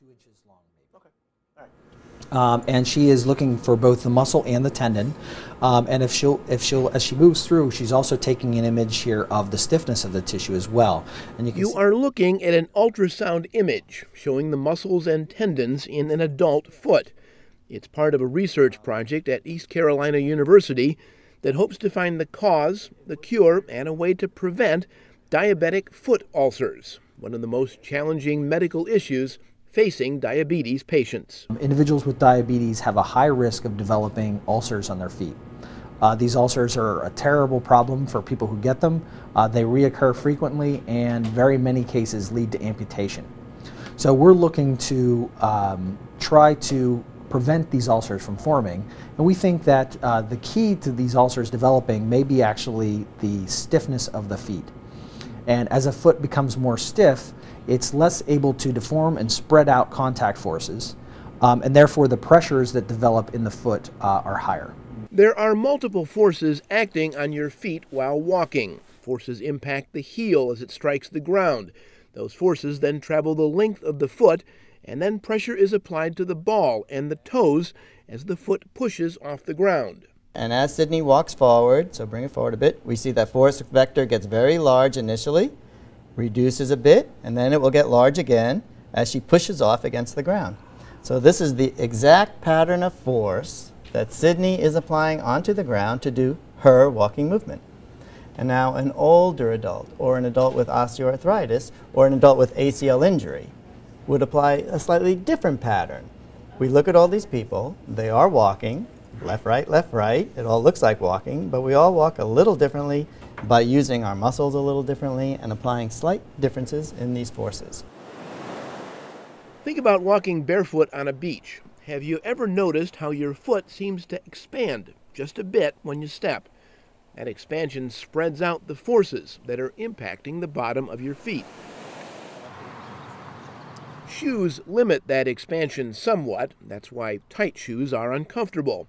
2 inches long, maybe. Okay. All right. And she is looking for both the muscle and the tendon. And as she moves through, she's also taking an image here of the stiffness of the tissue as well. And you are looking at an ultrasound image showing the muscles and tendons in an adult foot. It's part of a research project at East Carolina University that hopes to find the cause, the cure, and a way to prevent diabetic foot ulcers, one of the most challenging medical issues facing diabetes patients. Individuals with diabetes have a high risk of developing ulcers on their feet. These ulcers are a terrible problem for people who get them. They reoccur frequently and very many cases lead to amputation. So we're looking to try to prevent these ulcers from forming, and we think that the key to these ulcers developing may be actually the stiffness of the feet. And as a foot becomes more stiff, it's less able to deform and spread out contact forces, and therefore the pressures that develop in the foot are higher. There are multiple forces acting on your feet while walking. Forces impact the heel as it strikes the ground. Those forces then travel the length of the foot, and then pressure is applied to the ball and the toes as the foot pushes off the ground. And as Sydney walks forward, so bring it forward a bit, we see that force vector gets very large initially, reduces a bit, and then it will get large again as she pushes off against the ground. So this is the exact pattern of force that Sydney is applying onto the ground to do her walking movement. And now an older adult, or an adult with osteoarthritis, or an adult with ACL injury, would apply a slightly different pattern. We look at all these people, they are walking, left, right, it all looks like walking, but we all walk a little differently by using our muscles a little differently and applying slight differences in these forces. Think about walking barefoot on a beach. Have you ever noticed how your foot seems to expand just a bit when you step? That expansion spreads out the forces that are impacting the bottom of your feet. Shoes limit that expansion somewhat. That's why tight shoes are uncomfortable.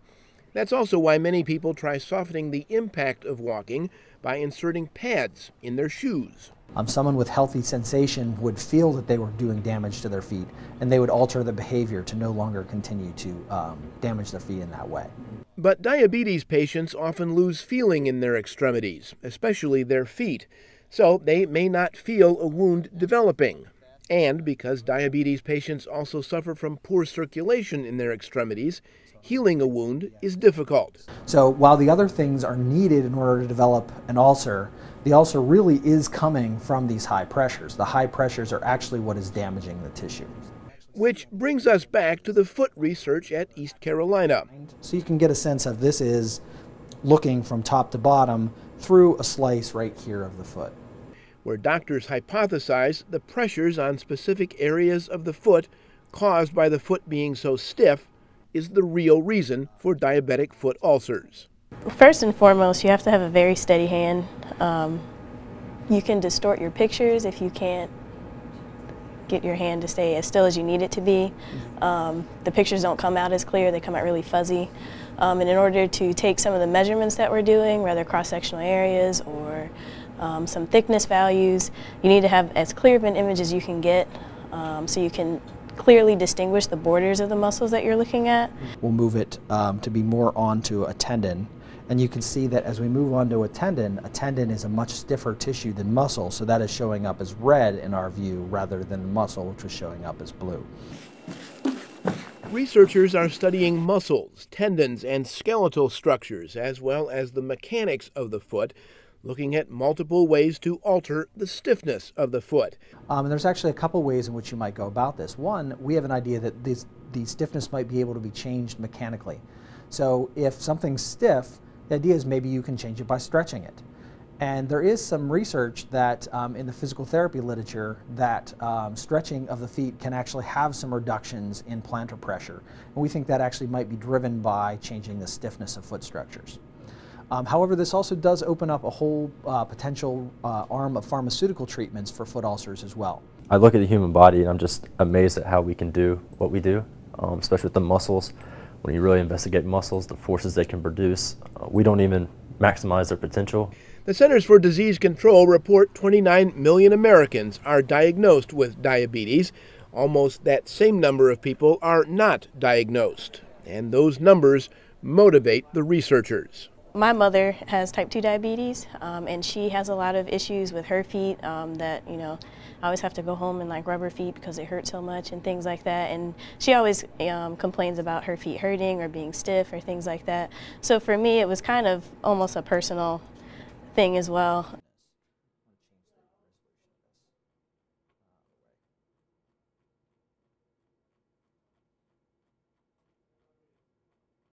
That's also why many people try softening the impact of walking by inserting pads in their shoes. Someone with healthy sensation would feel that they were doing damage to their feet, and they would alter the behavior to no longer continue to damage their feet in that way. But diabetes patients often lose feeling in their extremities, especially their feet, so they may not feel a wound developing. And because diabetes patients also suffer from poor circulation in their extremities, healing a wound is difficult. So while the other things are needed in order to develop an ulcer, the ulcer really is coming from these high pressures. The high pressures are actually what is damaging the tissue. Which brings us back to the foot research at East Carolina. So you can get a sense of this is looking from top to bottom through a slice right here of the foot, where doctors hypothesize the pressures on specific areas of the foot caused by the foot being so stiff is the real reason for diabetic foot ulcers. First and foremost, you have to have a very steady hand. You can distort your pictures if you can't get your hand to stay as still as you need it to be. The pictures don't come out as clear, they come out really fuzzy. And in order to take some of the measurements that we're doing, whether cross-sectional areas or some thickness values, you need to have as clear of an image as you can get so you can clearly distinguish the borders of the muscles that you're looking at. We'll move it to be more onto a tendon, and you can see that as we move onto a tendon is a much stiffer tissue than muscle, so that is showing up as red in our view rather than the muscle, which was showing up as blue. Researchers are studying muscles, tendons, and skeletal structures, as well as the mechanics of the foot, looking at multiple ways to alter the stiffness of the foot. And there's actually a couple ways in which you might go about this. One, we have an idea that the stiffness might be able to be changed mechanically. So if something's stiff, the idea is maybe you can change it by stretching it. And there is some research that in the physical therapy literature that stretching of the feet can actually have some reductions in plantar pressure. And we think that actually might be driven by changing the stiffness of foot structures. However, this also does open up a whole potential arm of pharmaceutical treatments for foot ulcers as well. I look at the human body and I'm just amazed at how we can do what we do, especially with the muscles. When you really investigate muscles, the forces they can produce, we don't even maximize their potential. The Centers for Disease Control report 29 million Americans are diagnosed with diabetes. Almost that same number of people are not diagnosed, and those numbers motivate the researchers. My mother has type 2 diabetes, and she has a lot of issues with her feet that, I always have to go home and like rub her feet because it hurts so much and things like that. And she always complains about her feet hurting or being stiff or things like that. So for me, it was kind of almost a personal thing as well.